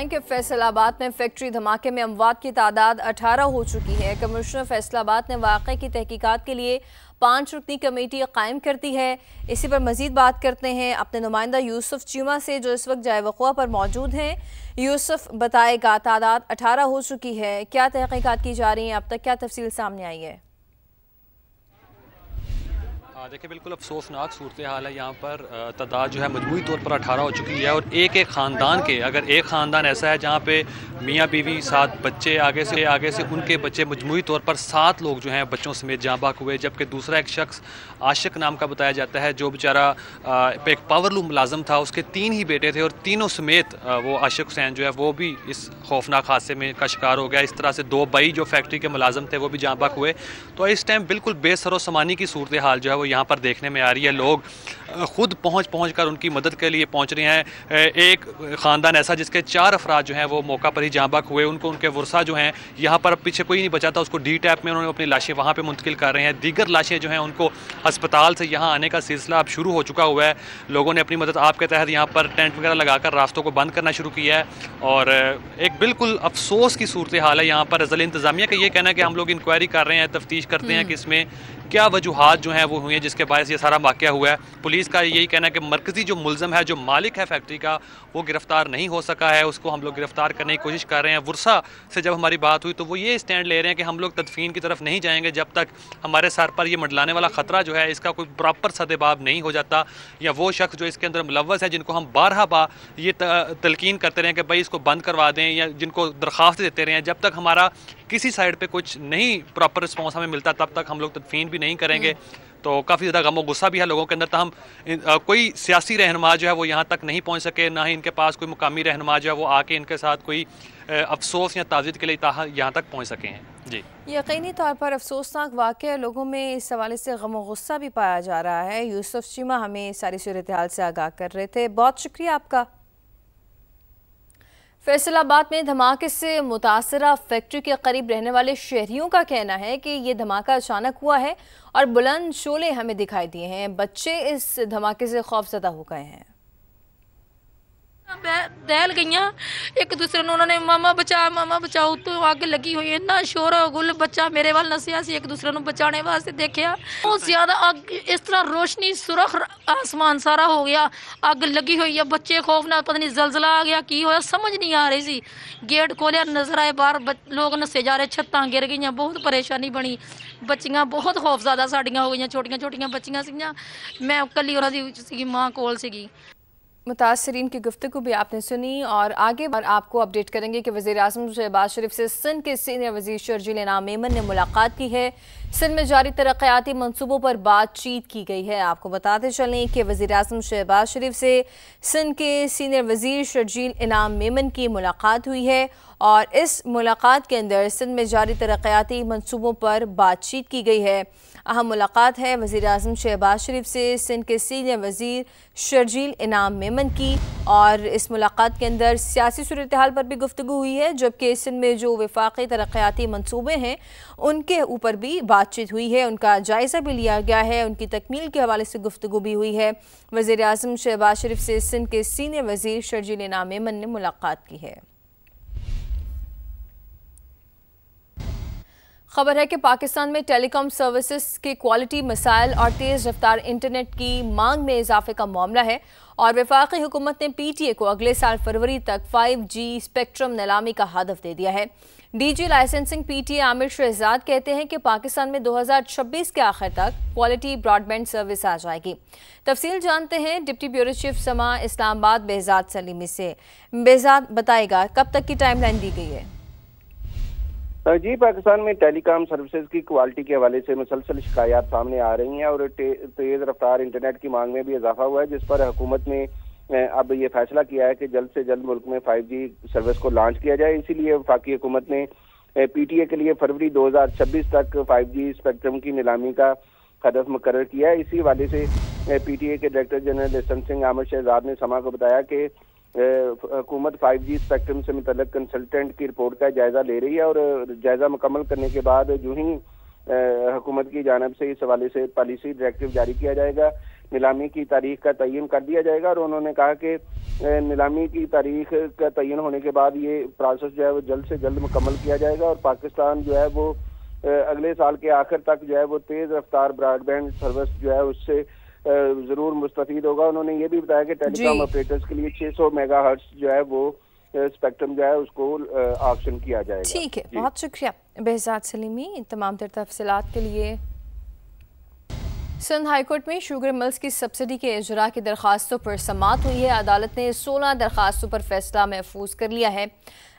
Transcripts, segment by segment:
के फैसलाबाद में फैक्ट्री धमाके में अमवात की तादाद 18 हो चुकी है। कमिश्नर फैसलाबाद ने वाक़े की तहकीकात के लिए 5 रुकनी कमेटी कायम कर दी है। इसी पर मजीद बात करते हैं अपने नुमाइंदा यूसुफ चीमा से, जो इस वक्त जाए वक़ुआ पर मौजूद हैं। यूसुफ, बताएगा, तादाद 18 हो चुकी है, क्या तहकीकात की जा रही हैं, अब तक क्या तफसील सामने आई है? देखिए, बिल्कुल अफसोसनाक सूरत हाल है। यहाँ पर तादाद जो है मजमूई तौर पर 18 हो चुकी है और एक एक ख़ानदान के, अगर एक ख़ानदान ऐसा है जहाँ पे मियाँ बीवी 7 बच्चे, आगे से उनके बच्चे, मजमूई तौर पर 7 लोग जो हैं बच्चों समेत जाँ बाक हुए। जबकि दूसरा एक शख्स आशिक नाम का बताया जाता है, जो बेचारा एक पावरलूम मुलाजम था, उसके 3 ही बेटे थे और तीनों समेत वो आशिक हुसैन जो है वो भी इस खौफनाक हादसे में का शिकार हो गया। इस तरह से 2 भाई जो फैक्ट्री के मुलाजम थे वो भी जाँ बाक हुए। तो इस टाइम बिल्कुल बेसरो समानी की सूरत हाल जो है वो यहाँ पर देखने में आ रही है। लोग खुद पहुँच कर उनकी मदद के लिए पहुँच रहे हैं। एक ख़ानदान ऐसा जिसके 4 अफराद जो हैं वो मौका पर ही जाँ बाक हुए, उनको उनके वर्सा जो हैं यहाँ पर पीछे कोई नहीं बचा था, उसको डी टैप में उन्होंने अपनी लाशें वहाँ पे मुंतकिल कर रहे हैं। दीगर लाशें जो हैं उनको अस्पताल से यहाँ आने का सिलसिला अब शुरू हो चुका हुआ है। लोगों ने अपनी मदद आप के तहत यहाँ पर टेंट वगैरह लगाकर रास्तों को बंद करना शुरू किया है। और एक बिल्कुल अफसोस की सूरत हाल है यहाँ पर। ज़िला इंतज़ामिया का ये कहना है कि हम लोग इंक्वायरी कर रहे हैं, तफ्तीश करते हैं कि इसमें क्या वजूहात जो हैं वो हुई हैं जिसके बायस ये सारा वाक़या हुआ है। पुलिस का यही कहना है कि मरकज़ी जो मुलज़म है, जो मालिक है फैक्ट्री का, वो गिरफ़्तार नहीं हो सका है। उसको हम लोग गिरफ़्तार करने की कोशिश कर रहे हैं। वर्सा से जब हमारी बात हुई तो वो ये स्टैंड ले रहे हैं कि हम लोग तदफीन की तरफ नहीं जाएंगे जब तक हमारे सर पर ये मंडलाने वाला ख़तरा जो है इसका कोई प्रॉपर सदेबाब नहीं हो जाता, या वो शख्स जो इसके अंदर मुलव्वस है, जिनको हम बारहा ये तलकीन करते रहें कि भाई इसको बंद करवा दें, या जिनको दरख्वास्त देते रहें, जब तक हमारा किसी साइड पे कुछ नहीं प्रॉपर रिस्पॉन्स हमें मिलता तब तक हम लोग तदफीन भी नहीं करेंगे। तो काफ़ी ज़्यादा गम और गुस्सा भी है लोगों के अंदर। तो हम कोई सियासी रहनुमा जो है वो यहाँ तक नहीं पहुँच सके, ना ही इनके पास कोई मुकामी रहनुमा जो है वो आके इनके साथ कोई अफसोस या ताज़ीद के लिए यहाँ तक पहुँच सके हैं। जी, यकीनी तौर पर अफसोसनाक वाक़या, लोगों में इस हवाले से गम और गुस्सा भी पाया जा रहा है। यूसुफ चीमा हमें सारी सूरत हाल से आगाह कर रहे थे, बहुत शुक्रिया आपका। फैसलाबाद में धमाके से मुतासरा फैक्ट्री के करीब रहने वाले शहरियों का कहना है कि ये धमाका अचानक हुआ है और बुलंद शोले हमें दिखाई दिए हैं। बच्चे इस धमाके से खौफजदा हो गए हैं। दहल गई एक दूसरे ने, उन्होंने मामा बचाओ तो आग लगी हुई है, ना शोर गुल, बच्चा मेरे वाल नसिया से एक दूसरे को बचाने वास्ते देखा, बहुत ज्यादा आग, इस तरह रोशनी सुरख आसमान सारा हो गया, आग लगी हुई है। बच्चे खौफ ना, पता नहीं जलजला आ गया की होया, समझ नहीं आ रही सी। गेट खोलिया, नजर आए बाहर लोग नसे जा रहे, छत्तां गिर गई, बहुत परेशानी बनी। बच्चियां बहुत खौफज़दा साड़ियां हो गई, छोटियां बच्चियां सीगियां, मैं कली उन्होंने मां कोल सीगी। मुतासरीन की गुफ्तगू भी आपने सुनी और आगे आपको अपडेट करेंगे कि वज़ीर-ए-आज़म शहबाज शरीफ से सिंध के सीनियर वज़ीर शर्जील इनाम मेमन ने मुलाकात की है। सिंध में जारी तरक्याती मंसूबों पर बातचीत की गई है। आपको बताते चलें कि वज़ीर-ए-आज़म शहबाज शरीफ से सिंध के सीनियर वज़ीर शर्जील इनाम मेमन की मुलाकात हुई है और इस मुलाकात के अंदर सिंध में जारी तरक्याती मंसूबों पर बातचीत की गई है। अहम मुलाकात है वज़ीर-ए-आज़म शहबाज शरीफ से सिंध के सीनियर वज़ीर शर्जील इनाम मेमन की, और इस मुलाकात के अंदर सियासी सूरत हाल पर भी गुफ्तगू हुई है, जबकि सिंध में जो वफाकी तरक्याती मंसूबे हैं उनके ऊपर भी बातचीत हुई है, उनका जायज़ा भी लिया गया है, उनकी तकमील के हवाले से गुफ्तगू भी हुई है। वज़ीर-ए-आज़म शहबाज शरीफ से सिंध के सीनियर वज़ीर शर्जील इनाम मेमन ने मुलाकात की है। खबर है कि पाकिस्तान में टेलीकॉम सर्विसेज के क्वालिटी मसाइल और तेज़ रफ्तार इंटरनेट की मांग में इजाफे का मामला है और वफाकी हुकूमत ने PTA को अगले साल फरवरी तक 5G स्पेक्ट्रम नीलामी का हदफ दे दिया है। DG licensing PTA Amir Shahzad कहते हैं कि पाकिस्तान में 2026 के आखिर तक क्वालिटी ब्रॉडबैंड सर्विस आ जाएगी। तफसील जानते हैं डिप्टी ब्यूरो चीफ समा इस्लामाबाद बेहजाद सलीमी से। बेहजाद, बताएगा कब तक की टाइमलाइन दी गई है? जी, पाकिस्तान में टेलीकॉम सर्विसेज की क्वालिटी के हवाले से मुसलसल शिकायत सामने आ रही हैं और तेज़ रफ्तार इंटरनेट की मांग में भी इजाफा हुआ है, जिस पर हुकूमत ने अब ये फैसला किया है कि जल्द से जल्द मुल्क में 5G सर्विस को लॉन्च किया जाए। इसीलिए वफाकी हुकूमत ने PTA के लिए फरवरी 2026 तक 5G स्पेक्ट्रम की नीलामी का हदफ मुकर्रर किया है। इसी हवाले से PTA के director general licensing Amir Shahzad ने समा को बताया कि हुकूमत 5G स्पेक्ट्रम से मुतल्लिक कंसल्टेंट की रिपोर्ट का जायजा ले रही है और जायजा मुकम्मल करने के बाद जो ही हुकूमत की जानिब से इस हवाले से पॉलिसी डायरेक्टिव जारी किया जाएगा। नीलामी की तारीख का तयन कर दिया जाएगा। और उन्होंने कहा कि नीलामी की तारीख का तयन होने के बाद ये प्रोसेस जो है वो जल्द से जल्द मुकम्मल किया जाएगा और पाकिस्तान जो है वो अगले साल के आखिर तक जो है वो तेज रफ्तार ब्रॉडबैंड सर्विस जो है उससे जरूर मुस्तफीद होगा। उन्होंने ये भी बताया कि टेलीकॉम ऑपरेटर्स के लिए 600 मेगाहर्ट्ज जो है वो स्पेक्ट्रम जो है उसको ऑक्शन किया जाएगा। ठीक है, बहुत शुक्रिया बेहजाद सलीमी तमाम तर तफसीलात के लिए। सिंध हाईकोर्ट में शुगर मिल्स की सब्सिडी के इजरा की दरखास्तों पर समाअत हुई है। अदालत ने 16 दरखास्तों पर फैसला महफूज कर लिया है।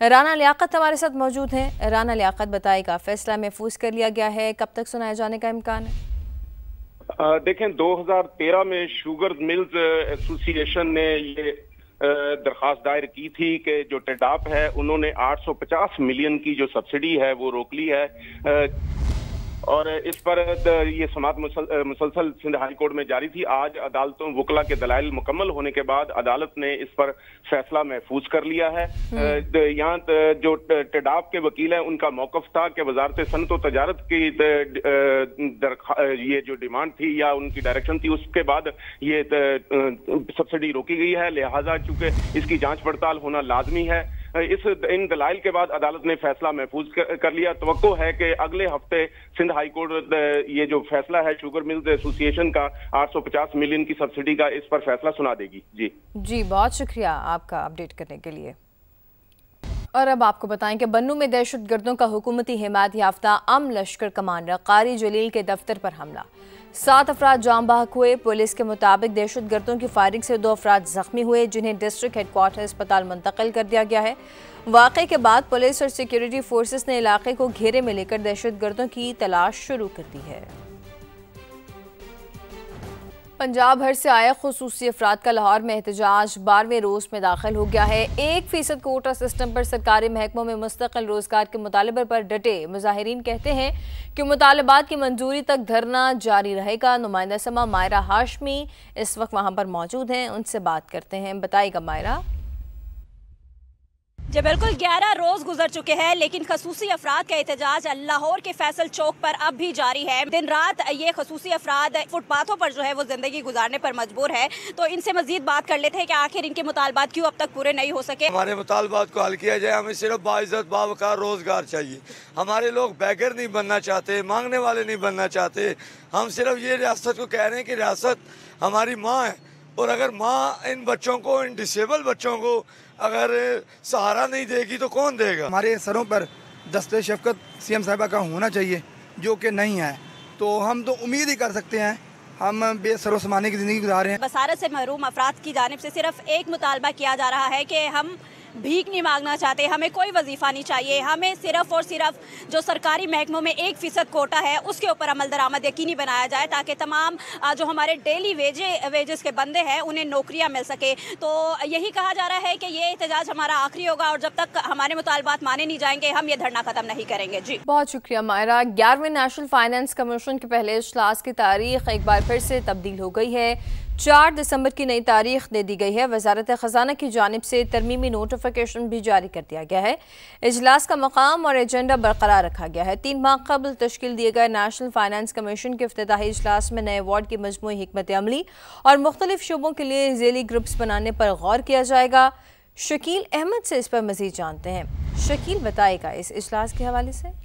राना लियाकत हमारे साथ मौजूद हैं। राना लियाकत बताएगा, फैसला महफूज कर लिया गया है, कब तक सुनाए जाने का इम्कान है? देखें, 2013 में शुगर मिल्स एसोसिएशन ने ये दरखास्त दायर की थी कि जो टेडाप है उन्होंने 850 मिलियन की जो सब्सिडी है वो रोक ली है और इस पर ये समाअत मुसलसल सिंध हाई कोर्ट में जारी थी। आज अदालतों वकला के दलाइल मुकम्मल होने के बाद अदालत ने इस पर फैसला महफूज कर लिया है। यहाँ जो टेडाप के वकील हैं उनका मौकफ था कि वजारत सनत व तजारत की ये जो डिमांड थी या उनकी डायरेक्शन थी उसके बाद ये सब्सिडी रोकी गई है, लिहाजा चूंकि इसकी जांच पड़ताल होना लाजमी है। इन दलाइल के बाद अदालत ने फैसला महफूज कर लिया। तवक्को है कि अगले हफ्ते सिंध हाई कोर्ट ये जो फैसला है शुगर मिल्स एसोसिएशन का 850 मिलियन की सब्सिडी का, इस पर फैसला सुना देगी। जी, बहुत शुक्रिया आपका अपडेट करने के लिए। और अब आपको बताएं कि बन्नू में दहशतगर्दों का हुकूमती हिमायत याफ्ता लश्कर कमांडर कारी जलील के दफ्तर पर हमला, 7 अफराद जाम बहक हुए। पुलिस के मुताबिक दहशतगर्दों की फायरिंग से 2 अफराद जख्मी हुए, जिन्हें डिस्ट्रिक्ट हेडक्वार्टर अस्पताल मुंतकिल कर दिया गया है। वाक़े के बाद पुलिस और सिक्योरिटी फोर्सेस ने इलाके को घेरे में लेकर दहशतगर्दों की तलाश शुरू कर दी है। पंजाब भर से आए खुसूसी अफराद का लाहौर में एहतजाज 12वें रोज में दाखिल हो गया है। 1% कोटा सिस्टम पर सरकारी महकमों में मुस्तकिल रोजगार के मुतालबे पर डटे मुजाहिरीन कहते हैं कि मुतालबात की मंजूरी तक धरना जारी रहेगा। नुमाइंदा समा मायरा हाशमी इस वक्त वहां पर मौजूद हैं, उनसे बात करते हैं। बताइएगा मायरा। जी बिल्कुल, 11 रोज गुजर चुके हैं लेकिन खसूसी अफराद का एहतजाज लाहौर के फैसल चौक पर अब भी जारी है। दिन रात ये खसूसी अफराद फुटपाथों पर जो है वो जिंदगी गुजारने पर मजबूर है। तो इनसे मजीद बात कर लेते हैं कि आखिर इनके मुतालबात क्यों अब तक पूरे नहीं हो सके। हमारे मुतालबात को हल किया जाए, हमें सिर्फ बाइज्जत बावकार रोजगार चाहिए। हमारे लोग बैगर नहीं बनना चाहते, मांगने वाले नहीं बनना चाहते। हम सिर्फ ये रियासत को कह रहे हैं कि रियासत हमारी माँ है और अगर माँ इन बच्चों को, इन डिसेबल बच्चों को अगर सहारा नहीं देगी तो कौन देगा। हमारे सरों पर दस्ते शफकत सीएम साहिबा का होना चाहिए, जो कि नहीं है। तो हम तो उम्मीद ही कर सकते हैं, हम बेसरो समाने की ज़िंदगी गुजार रहे हैं। बसारत से महरूम अफराद की जानिब से सिर्फ एक मुतालबा किया जा रहा है कि हम भीख नहीं मांगना चाहते, हमें कोई वजीफा नहीं चाहिए, हमें सिर्फ और सिर्फ जो सरकारी महकमों में 1% कोटा है उसके ऊपर अमल दरामद यकीनी बनाया जाए ताकि तमाम जो हमारे डेली वेजेस के बंदे हैं उन्हें नौकरियां मिल सके। तो यही कहा जा रहा है कि ये एहतजाज हमारा आखिरी होगा और जब तक हमारे मुतालबात माने नहीं जाएंगे हम ये धरना खत्म नहीं करेंगे। जी बहुत शुक्रिया मायरा। 11वें नेशनल फाइनेंस कमीशन के पहले इजलास की तारीख एक बार फिर से तब्दील हो गई है। 4 दिसंबर की नई तारीख दे दी गई है। वजारत खजाना की जानिब से तरमीमी नोटिफिकेशन भी जारी कर दिया गया है। इजलास का मकाम और एजेंडा बरकरार रखा गया है। 3 माह कबल तश्कील दिए गए नेशनल फाइनेंस कमीशन के इफ्तिताही इजलास में नए वार्ड की मजमूई हिकमत अमली और मुख्तलिफ शोबों के लिए ज़ेली ग्रुप्स बनाने पर गौर किया जाएगा। शकील अहमद से इस पर मजीद जानते हैं। शकील बताएगा इस इजलास के हवाले से।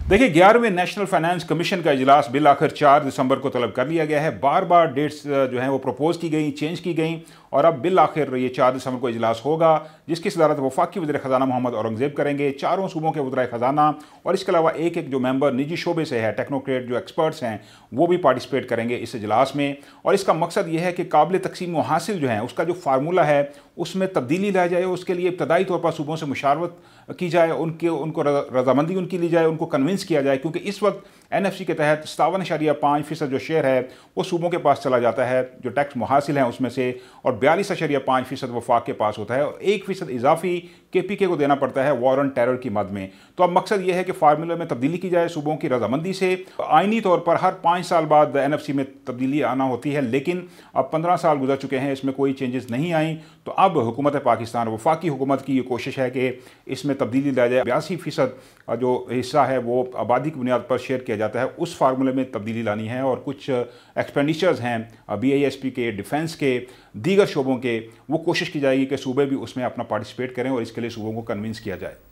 देखिए, 11वें नेशनल फाइनेंस कमीशन का इजलास बिल आखिर 4 दिसंबर को तलब कर लिया गया है। बार बार डेट्स जो हैं वो प्रपोज की गई, चेंज की गई और अब बिल आखिर ये 4 दिसंबर को इजलास होगा, जिसकी सदारत वफाकी वज़ीर ख़ज़ाना मोहम्मद औरंगज़ेब करेंगे। चारों सूबों के वज़ीर ख़ज़ाना और इसके अलावा एक जो मेंबर निजी शोबे से है, टेक्नोक्रेट जो एक्सपर्ट्स हैं, वो भी पार्टिसिपेट करेंगे इस इजलास में। और इसका मकसद ये है कि काबिल तकसीम व हासिल जो है उसका जो फार्मूला है उसमें तब्दीली लाई जाए। उसके लिए इब्तदाई तौर पर सूबों से मुशावरत की जाए, उनको रजामंदी उनकी ली जाए, उनको कन्विंस किया जाए, क्योंकि इस वक्त NFC के तहत 57.5% जो शेयर है वो सूबों के पास चला जाता है जो टैक्स मुहासिल हैं उसमें से, और 42.5% वफाक के पास होता है और 1% इजाफी KPK को देना पड़ता है वॉर ऑन टेरर की मद में। तो अब मकसद यह है कि फार्मूले में तब्दीली की जाए सूबों की रजामंदी से। आइनी तौर पर हर 5 साल बाद NFC में तब्दीली आना होती है, लेकिन अब 15 साल गुजर चुके हैं, इसमें कोई चेंजेस नहीं आई। तो अब हुकूमत पाकिस्तान, वफाकी हुकूमत की ये कोशिश है कि इसमें तब्दीली ला जाए। 82% जो हिस्सा है वो आबादी की बुनियाद पर शेयर किया जाता है, उस फार्मूले में तब्दीली लानी है। और कुछ एक्सपेंडिचर्स हैं BISP के, डिफेंस के, दीगर शोबों के, वो कोशिश की जाएगी कि सूबे भी उसमें अपना पार्टिसिपेट करें और इसके लिए सूबों को कन्विंस किया जाए।